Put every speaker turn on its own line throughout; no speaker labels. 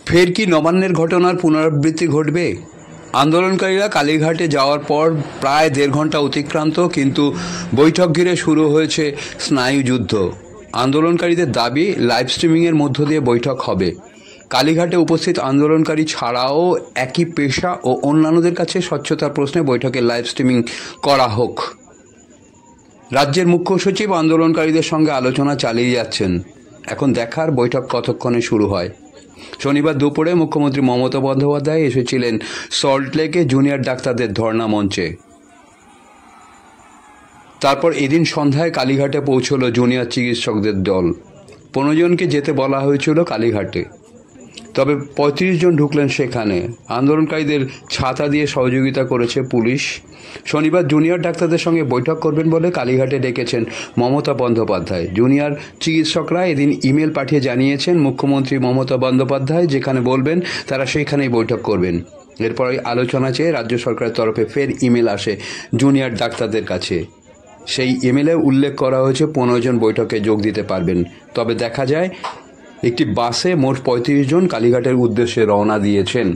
ফের কি নবান্নের ঘটনার পুনরাবৃত্তি ঘটবে? আন্দোলনকারীরা কালীঘাটে যাওয়ার পর প্রায় 1.5 ঘন্টা অতিক্রান্ত, কিন্তু বৈঠক ঘিরে শুরু হয়েছে স্নায়ুযুদ্ধ। আন্দোলনকারীদের দাবি, লাইভ স্ট্রিমিংয়ের মধ্য দিয়ে বৈঠক হবে। কালীঘাটে উপস্থিত আন্দোলনকারী ছাড়াও একই পেশা ও অন্যান্যদের কাছে স্বচ্ছতার প্রশ্নে বৈঠকে লাইভ স্ট্রিমিং করা হোক। রাজ্যের মুখ্য সচিব আন্দোলনকারীদের সঙ্গে আলোচনা চালিয়ে যাচ্ছেন। এখন দেখার বৈঠক কতক্ষণে শুরু হয়। শনিবার দুপুরে মুখ্যমন্ত্রী মমতা বন্দ্যোপাধ্যায় এসেছিলেন সল্টলেকে জুনিয়র ডাক্তারদের ধর্ণা মঞ্চে। তারপর এদিন সন্ধ্যায় কালীঘাটে পৌঁছল জুনিয়র চিকিৎসকদের দল। 15 জনকে যেতে বলা হয়েছিল কালীঘাটে, তবে 35 জন ঢুকলেন সেখানে। আন্দোলনকারীদের ছাতা দিয়ে সহযোগিতা করেছে পুলিশ। শনিবার জুনিয়র ডাক্তারদের সঙ্গে বৈঠক করবেন বলে কালীঘাটে ডেকেছেন মমতা বন্দ্যোপাধ্যায়। জুনিয়র চিকিৎসকরা এদিন ইমেল পাঠিয়ে জানিয়েছেন মুখ্যমন্ত্রী মমতা বন্দ্যোপাধ্যায় যেখানে বলবেন তারা সেইখানেই বৈঠক করবেন। এরপরই আলোচনা চেয়ে রাজ্য সরকারের তরফে ফের ইমেল আসে জুনিয়র ডাক্তারদের কাছে। সেই ইমেলে উল্লেখ করা হয়েছে 15 জন বৈঠকে যোগ দিতে পারবেন। তবে দেখা যায় একটি বাসে মোট 35 জন কালীঘাটের উদ্দেশ্যে রওনা দিয়েছেন।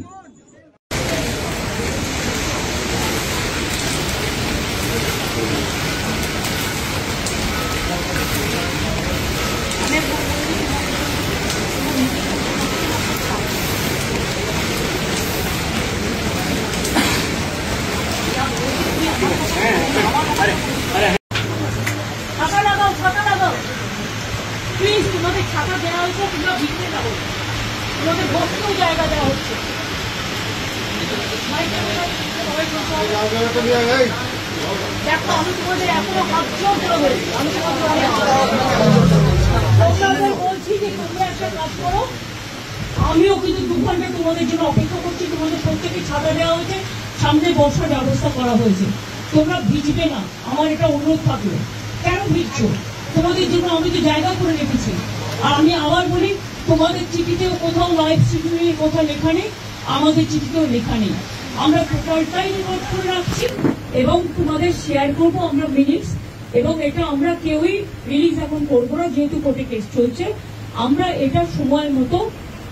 প্লিজ তোমাদের ছাতা দেওয়া হয়েছে, তোমরা ভিড়তে যাবো, তোমাদের বসতেও জায়গা দেওয়া হচ্ছে। দেখো আমি তোমাদের এখনো হাত জোর করে বলছি, আমি তোমাদের বলছি যে তোমরা একটা কাজ করো। আমিও কিন্তু 2 ঘন্টা তোমাদের জন্য অপেক্ষা করছি। তোমাদের প্রত্যেকে ছাতা দেওয়া হয়েছে, সামনে বসার ব্যবস্থা করা হয়েছে। তোমরা ভিজবে না, আমার এটা অনুরোধ থাকলো। কেন ভিজছো? তোমাদের জন্য আমি তো জায়গা করে রেখেছি। আর আমি আবার বলি, তোমাদের চিঠিতেও কোথাও লাইভ স্ট্রিমিং এর কথা লেখা নেই, আমাদের চিঠিতেও লেখা নেই। আমরা টোটালটাই রেকর্ড করে রাখছি এবং তোমাদের শেয়ার করবো আমরা মিনিটস। এবং এটা আমরা কেউই রিলিজ এখন করবো না, যেহেতু কোর্টে কেস চলছে। আমরা এটা সময় মতো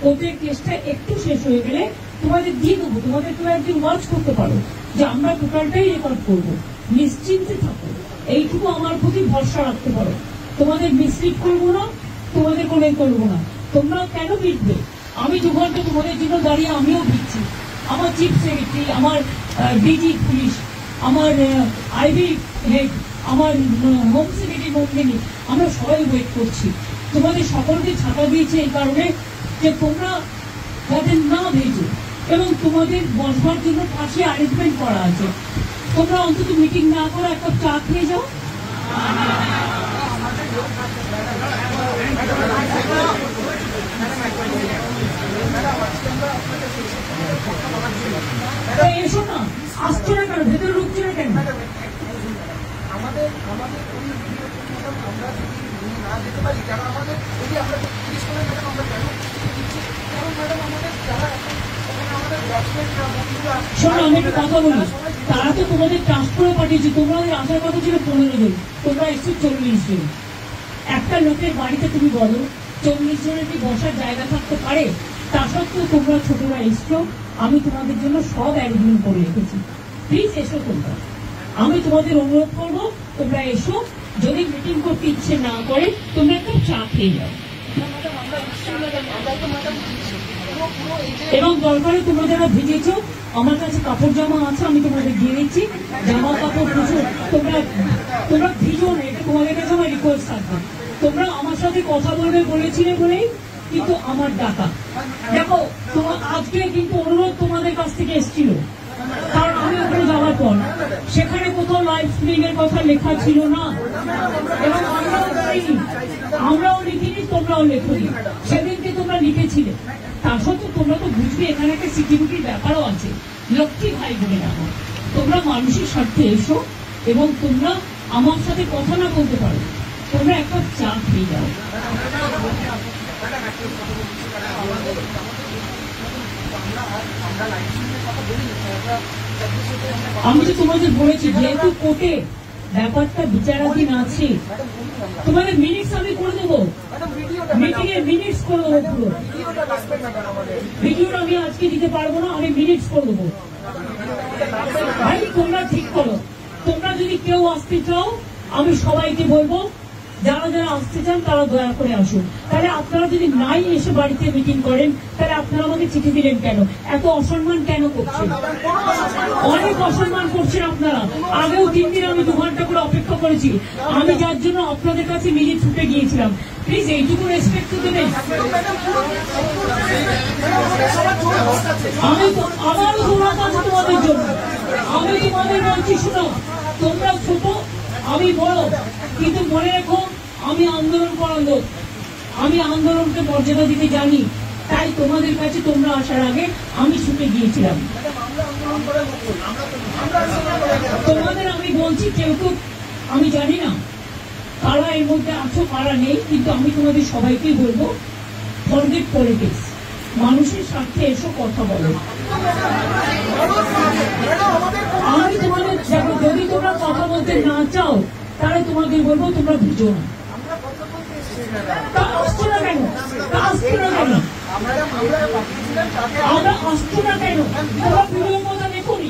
কোর্টের কেসটা একটু শেষ হয়ে গেলে তোমাদের দিয়ে দেবো। তোমাদের কেউ একদিন ওয়াচ করতে পারো যে আমরা টোটালটাই রেকর্ড করবো। নিশ্চিন্তে থাকো, এইটুকু আমার প্রতি ভরসা রাখতে পারো। তোমাদের মিসলিড করবো না, তোমাদের কোনো করবো না। তোমরা কেন ভিড়বে? আমি 2 ঘন্টা তোমাদের জন্য দাঁড়িয়ে আমিও ভিড়ছি। আমার চিফ সেক্রেটারি, আমার ডিজি পুলিশ, আমার আইবি হেড, আমার হোম সেক্রেটারি নন্দিনী, আমরা সবাই ওয়েট করছি। তোমাদের সকলকে ছাতা দিয়েছে এই কারণে যে তোমরা যাতে না ভেজো, এবং তোমাদের বসবার জন্য পাশে অ্যারেঞ্জমেন্ট করা আছে। তোমরা অন্তত মিটিং না করে একটা চা খেয়ে যাও। এসো না, আসছো না কেন? ভেতরে ঢুকছো না কেন? আমাদের আমরা যদি না যেতে পারি, কারণ আমাদের যদি আমরা 30 করে ম্যাডাম আমরা কেন, কারণ ম্যাডাম আমাদের যারা শোনো, আমি একটা কথা বলি, তারা তো তোমাদের ট্রান্সফারে পাঠিয়েছে। তোমাদের আসার কথা ছিল 15 জন, তোমরা এসছো 40 জন। একটা লোকের বাড়িতে তুমি বলো 40 জনের কি বসার জায়গা থাকতে পারে? তা সত্ত্বেও তোমরা ছোটরা এসছো। আমি তোমাদের জন্য সব অ্যারেঞ্জমেন্ট করে রেখেছি। প্লিজ এসো তোমরা। আমি তোমাদের অনুরোধ করবো তোমরা এসো। যদি মিটিং করতে ইচ্ছে না করে তোমরা একটা চা খেয়ে যাও। এবং দরকারে তোমরা যারা ভিজেছ, আমার কাছে কাপড় জামা আছে, আমি তোমাদের দিয়ে দিচ্ছি। জামা কাপড় প্রচুর, তোমরা ভিজো না, এটা তোমাদের কাছে আমার রিকোয়েস্ট থাকবে। তোমরা আমার সাথে কথা বলবে বলেছিলে বলেই কিন্তু আমার ডাকা। দেখো তোমার আজকে কিন্তু অনুরোধ তোমাদের কাছ থেকে এসেছিল, কারণ আমি ওখানে যাওয়ার পর সেখানে কোথাও লাইভ স্ট্রিমিং এর কথা লেখা ছিল না, এবং আমরাও লিখিনি, তোমরাও লেখনি। সেদিনকে তোমরা লিখেছিলে। তা সত্ত্বেও তোমরা তো বুঝবে এখানে একটা সিকিউরিটির ব্যাপারও আছে। লক্ষ্মী ভাই বলে রাখো, তোমরা মানুষের স্বার্থে এসো এবং তোমরা আমার সাথে কথা না বলতে পারো, তোমরা একটা চা খেয়ে যাও। আমি তো তোমাদের বলেছি, যেহেতু কোর্টে ব্যাপারটা বিচারাধীন আছে। তোমাদের মিনিটস আমি করে দেবো, মিটিং এর মিনিটস করে দেবো, পুরো ভিডিওটা আমি আজকে দিতে পারবো না, আমি মিনিটস করে দেবো। ভাই তোমরা ঠিক করো, তোমরা যদি কেউ আসতে চাও আমি সবাইকে বলবো যারা যারা আসতে চান তারা দয়া করে আসুন। তাহলে আপনারা যদি নাই এসে বাড়িতে মিটিং করেন তাহলে আপনারা আমাকে চিঠি দিলেন কেন? এত অসম্মান কেন করছেন? অনেক অসম্মান করছেন আপনারা। আগেও 3 দিন আমি 2 ঘন্টা করে অপেক্ষা করেছি, আমি যার জন্য আপনাদের কাছে নিজে ছুটে গিয়েছিলাম। প্লিজ এইটুকু রেসপেক্ট তো দেবেন। আমি তো আবারও দৌড়াতে আছি তোমাদের জন্য। আমি তোমাদের বলছি শোনো, তোমরা ছোট আমি বড়, কিন্তু মনে রেখো আমি আন্দোলন করালো, আমি আন্দোলনকে মর্যাদা দিতে জানি, তাই তোমাদের কাছে তোমরা আসার আগে আমি ছুটে গিয়েছিলাম। তোমাদের আমি বলছি কেউ কেউ আমি জানি না কারা এর মধ্যে আছো কারা নেই, কিন্তু আমি তোমাদের সবাইকেই বলবো ফরগেট পলিটিক্স, মানুষের স্বার্থে এসো কথা বলো। আমি তোমাদের যদি তোমরা কথা বলতে না চাও তাহলে তোমাদের বলবো তোমরা বুঝো না। আসছো না কেন? আসছো না কেন? আমরা আসছো না কেন? তোমরা ভিডিওর মতো দেখুনি।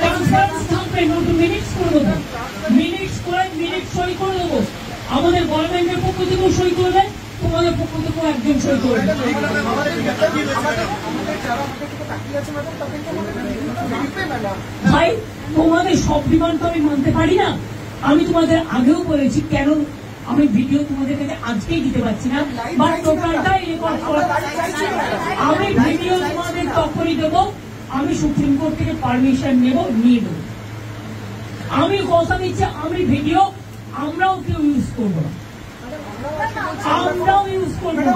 কনফারেন্স থাকবে, মিনিটস করে দেবো, মিনিটস করে মিনিট সই করে দেবো। আমাদের গভর্নমেন্টের পক্ষ থেকেও সই করবে, তোমাদের পক্ষ থেকেও একজন সই করবে। ভাই তোমাদের সব ডিমান্ড তো আমি মানতে পারি না। আমি তোমাদের আগেও বলেছি কেন আমি ভিডিও তোমাদের কাছে আজকেই দিতে পারছি না, বাট টোটালটাই রেকর্ড করা। আমি ভিডিও তোমাদের তখনই দেবো আমি সুপ্রিম কোর্ট থেকে পারমিশন নিয়ে দেবো। আমি কথা দিচ্ছি আমি ভিডিও আমরাও কেউ ইউজ করবো না, আমরাও ইউজ করবো না,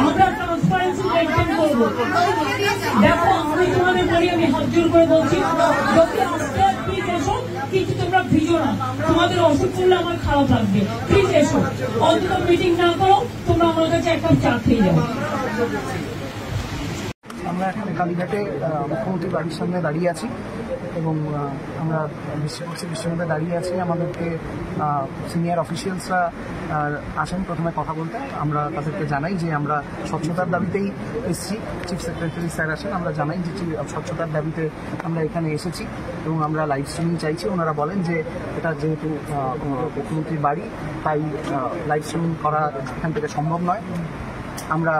আমরা ট্রান্সপারেন্সি মেনটেন করবো। দেখো আমি তোমাদের বলি, আমি হাত জোর করে বলছি যদি আসতে প্লিজ এসো, কিন্তু তোমরা ভিজো না। তোমাদের অসুখ করলে আমার খারাপ লাগবে, প্লিজ এসো। অন্তত মিটিং না করো, তোমরা আমার কাছে এক কাপ চা খেয়ে যাও।
আমরা এখানে কালীঘাটে মুখ্যমন্ত্রী বাড়ির সামনে দাঁড়িয়ে আছি এবং আমরা বিশ্বমধ্যে দাঁড়িয়ে আছি। আমাদেরকে সিনিয়র অফিসিয়ালসরা আসেন প্রথমে কথা বলতে। আমরা তাদেরকে জানাই যে আমরা স্বচ্ছতার দাবিতেই এসেছি। চিফ সেক্রেটারি স্যার আসেন, আমরা জানাই যে স্বচ্ছতার দাবিতে আমরা এখানে এসেছি এবং আমরা লাইভ স্ট্রিমিং চাইছি। ওনারা বলেন যে এটা যেহেতু মুখ্যমন্ত্রীর বাড়ি তাই লাইভ স্ট্রিমিং করা এখান থেকে সম্ভব নয়। আমরা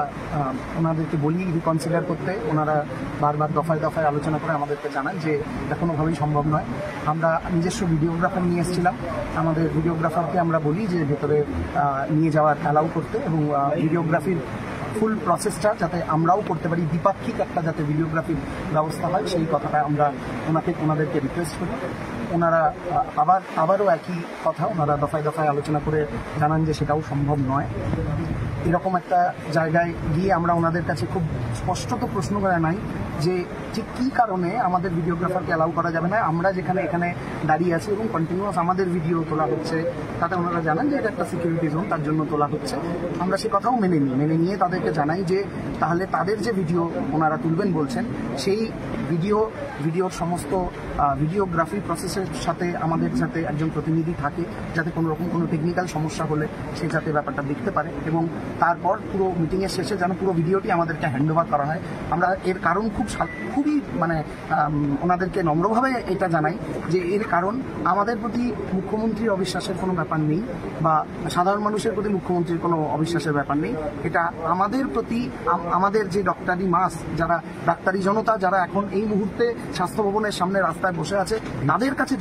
ওনাদেরকে বলি রিকনসিডার করতে, ওনারা বারবার দফায় দফায় আলোচনা করে আমাদেরকে জানান যে এটা কোনোভাবেই সম্ভব নয়। আমরা নিজস্ব ভিডিওগ্রাফার নিয়ে এসেছিলাম, আমাদের ভিডিওগ্রাফারকে আমরা বলি যে ভেতরে নিয়ে যাওয়ার অ্যালাউ করতে এবং ভিডিওগ্রাফির ফুল প্রসেসটা যাতে আমরাও করতে পারি, দ্বিপাক্ষিক একটা যাতে ভিডিওগ্রাফির ব্যবস্থা হয় সেই কথাটা আমরা ওনাদেরকে রিকোয়েস্ট করি। ওনারা আবারও একই কথা ওনারা দফায় দফায় আলোচনা করে জানান যে সেটাও সম্ভব নয়। এরকম একটা জায়গায় গিয়ে আমরা ওনাদের কাছে খুব স্পষ্টত প্রশ্ন করে নাই যে ঠিক কী কারণে আমাদের ভিডিওগ্রাফারকে অ্যালাউ করা যাবে না। আমরা যেখানে এখানে দাঁড়িয়ে আছি এবং কন্টিনিউয়াস আমাদের ভিডিও তোলা হচ্ছে, তাতে ওনারা জানান যে এটা একটা সিকিউরিটি জোন, তার জন্য তোলা হচ্ছে। আমরা সে কথাও মেনে নিয়ে তাদেরকে জানাই যে তাহলে তাদের যে ভিডিও ওনারা তুলবেন বলছেন সেই ভিডিওর সমস্ত ভিডিওগ্রাফি প্রসেসের সাথে আমাদের যাতে একজন প্রতিনিধি থাকে, যাতে কোনো রকম কোনো টেকনিক্যাল সমস্যা হলে সে যাতে ব্যাপারটা দেখতে পারে এবং তারপর পুরো মিটিংয়ের শেষে যেন পুরো ভিডিওটি আমাদেরকে হ্যান্ডওভার করা হয়। আমরা এর কারণ খুবই ওনাদেরকে নম্রভাবে এটা জানাই যে এর কারণ আমাদের প্রতি মুখ্যমন্ত্রীর অবিশ্বাসের কোনো ব্যাপার নেই বা সাধারণ মানুষের প্রতি মুখ্যমন্ত্রীর কোনো অবিশ্বাসের ব্যাপার নেই। এটা আমাদের প্রতি আমাদের যে ডক্টরি মাস, যারা ডাক্তারি জনতা যারা এখন এই মুহূর্তে স্বাস্থ্য ভবনের সামনে রাস্তায় বসে আছে, তাদের কাছে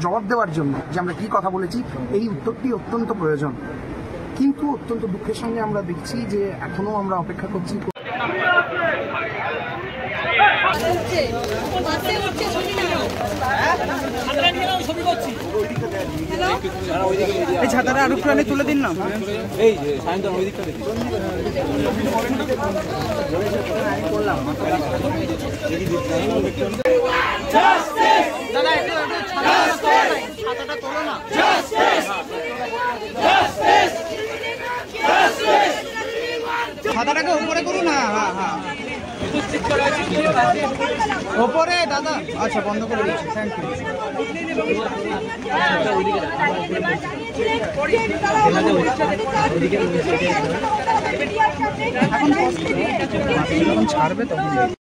জবাব দেওয়ার জন্য যে আমরা কি কথা বলেছি এই উত্তরটি অত্যন্ত প্রয়োজন। কিন্তু অত্যন্ত দুঃখের সঙ্গে আমরা দেখছি যে এখনো আমরা অপেক্ষা করছি।
এই ছাতাটা আরো একটু তুলে দিন না, এই যে সায়ন্তন ওই দিকটা দেখি করলাম ছাতাটা তোলো না। ছাতাটাকে উপরে করুন না। হ্যাঁ হ্যাঁ ওপরে দাদা, আচ্ছা বন্ধ করে দিচ্ছি, থ্যাংক ইউ। এখন ছাড়বে তখন